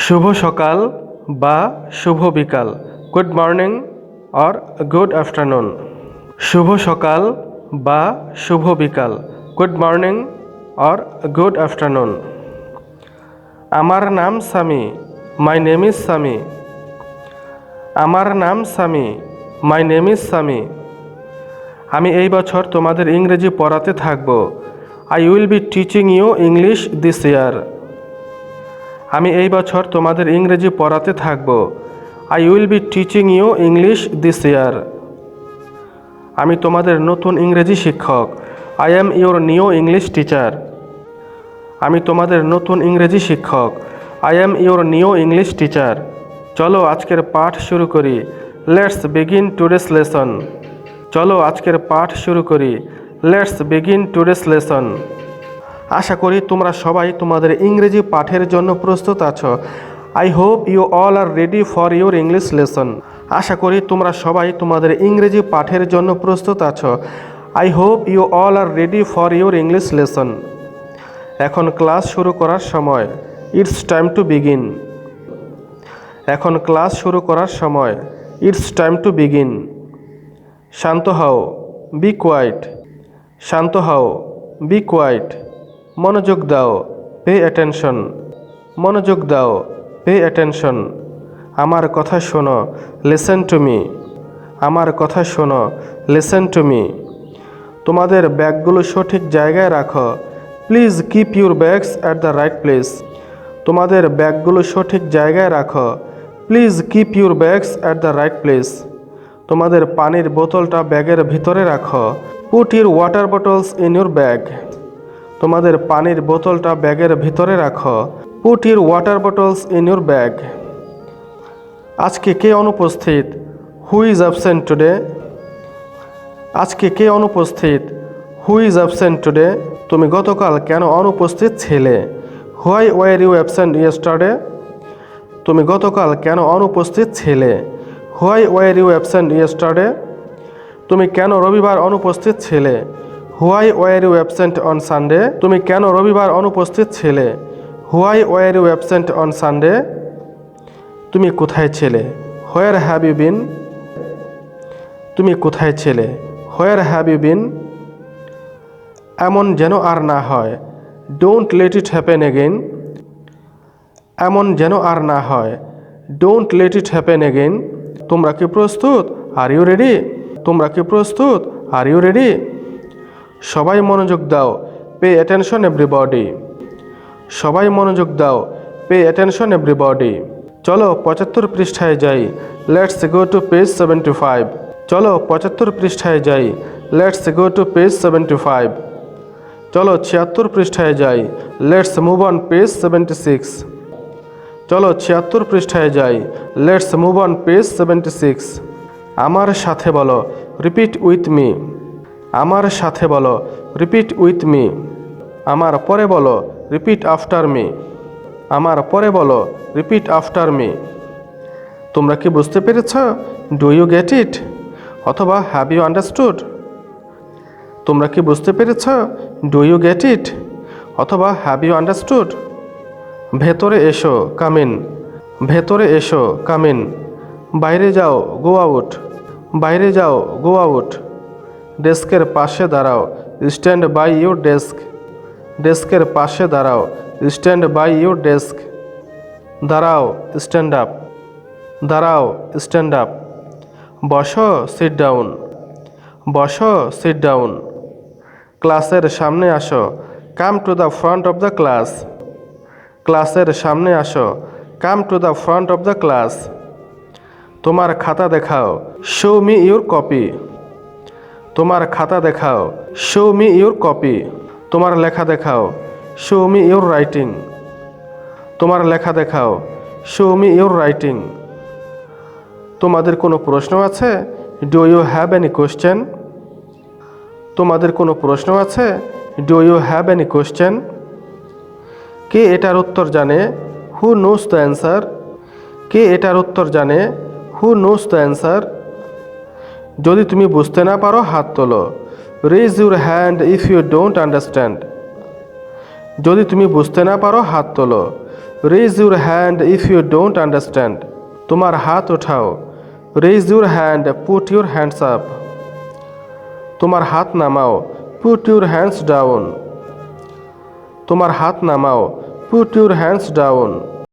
শুভ সকাল বা শুভ বিকাল, good morning or good afternoon. শুভ সকাল বা শুভ বিকাল, good morning or good afternoon. আমার নাম Sami, my name is Sami. আমার নাম Sami, my name is Sami. আমি এই বছর তোমাদের ইংরেজি পড়াতে থাকব। I will be teaching you English this year. আমি এই বছর তোমাদের ইংরেজি পড়াতে থাকব। I will be teaching you English this year. আমি তোমাদের নতুন ইংরেজি শিক্ষক। I am your new English teacher. আমি তোমাদের নতুন ইংরেজি শিক্ষক। I am your new English teacher. চলো আজকের পাঠ শুরু করি। Let's begin today's lesson. চলো আজকের পাঠ শুরু করি। Let's begin today's lesson. আশা করি তোমরা সবাই তোমাদের ইংরেজি পাঠের জন্য প্রস্তুত আছো। I hope you all are ready for your English lesson. আশা করি তোমরা সবাই তোমাদের ইংরেজি পাঠের জন্য প্রস্তুত আছো। I hope you all are ready for your English lesson. এখন ক্লাস শুরু করার সময়। It's time to begin. এখন ক্লাস শুরু করার সময়। It's time to begin. শান্ত হও, বি কোয়াইট। শান্ত হও, বি কোয়াইট। মনোযোগ দাও, পে অ্যাটেনশন। মনোযোগ দাও, পে অ্যাটেনশন। আমার কথা শোনো, লিসেন টু মি। আমার কথা শোনো, লিসেন টু মি। তোমাদের ব্যাগগুলো সঠিক জায়গায় রাখো। Please keep your bags at the right place. তোমাদের ব্যাগগুলো সঠিক জায়গায় রাখো। Please keep your bags at the right place. তোমাদের পানির বোতলটা ব্যাগের ভিতরে রাখো। Put your water bottles in your bag. তোমাদের পানির বোতলটা ব্যাগের ভিতরে রাখো। Put your water bottles in your bag. আজকে কে অনুপস্থিত? Who is absent today? আজকে কে অনুপস্থিত? Who is absent today? তুমি গতকাল কেন অনুপস্থিত ছিলে? Why were you absent yesterday? তুমি গতকাল কেন অনুপস্থিত ছিলে? Why were you absent yesterday? তুমি কেন রবিবার অনুপস্থিত ছিলে? Why were you absent on Sunday? তুমি কেন রবিবার অনুপস্থিত ছিলে? Why were you absent on Sunday? তুমি কোথায় ছিলে? Where have you been? তুমি কোথায় ছিলে? Where have you been? এমন যেন আর না হয়। Don't let it happen again. এমন যেন আর না হয়। Don't let it happen again. তোমরা কি প্রস্তুত? Are you ready? তোমরা কি প্রস্তুত? Are you ready? সবাই মনোযোগ দাও, পে অ্যাটেনশন এভরিবডি। সবাই মনোযোগ দাও, পে অ্যাটেনশন এভরিবডি। চলো 75 পৃষ্ঠায় যাই। Let's go to page 75। চলো 75 পৃষ্ঠায় যাই। Let's go to page 75। চলো 76 পৃষ্ঠায় যাই। Let's move on page 76। চলো 76 পৃষ্ঠায় যাই। Let's move on page 76। আমার সাথে বলো, রিপিট উইথ মি। আমার সাথে বলো, রিপিট উইথ মি। আমার পরে বলো, রিপিট আফটার মি। আমার পরে বলো, রিপিট আফটার মি। তোমরা কি বুঝতে পেরেছ? Do you get it? অথবা হ্যাভ ইউ আন্ডারস্টুড? তোমরা কি বুঝতে পেরেছ? Do you get it? অথবা হ্যাভ ইউ আন্ডারস্টুড? ভেতরে এসো, কাম ইন। ভেতরে এসো, কাম ইন। বাইরে যাও, গো আউট। বাইরে যাও, গো আউট। ডেস্কের পাশে দাঁড়াও, স্ট্যান্ড বাই ইউর ডেস্ক। ডেস্কের পাশে দাঁড়াও, স্ট্যান্ড বাই ইউর ডেস্ক। দাঁড়াও, স্ট্যান্ড আপ। দাঁড়াও, স্ট্যান্ড আপ। বসো, সিট ডাউন। বসো, সিট ডাউন। ক্লাসের সামনে আসো, come to the front of the class. ক্লাসের সামনে আসো, come to the front of the class. তোমার খাতা দেখাও, শো মি ইউর কপি। তোমার খাতা দেখাও, শো মি ইউর কপি। তোমার লেখা দেখাও, শো মি ইউর রাইটিং। তোমার লেখা দেখাও, শো মি ইউর রাইটিং। তোমাদের কোনো প্রশ্ন আছে? Do you have any question? তোমাদের কোনো প্রশ্ন আছে? Do you have any question? কে এটার উত্তর জানে? Who knows the answer? কে এটার উত্তর জানে? Who knows the answer? যদি তুমি বুঝতে না পারো হাত তোলো। Raise your hand if you don't understand. যদি তুমি বুঝতে না পারো হাত তোলো। Raise your hand if you don't understand. তোমার হাত ওঠাও। Raise your hand, put your hands up. তোমার হাত নামাও। Put your hands down. তোমার হাত নামাও। Put your hands down.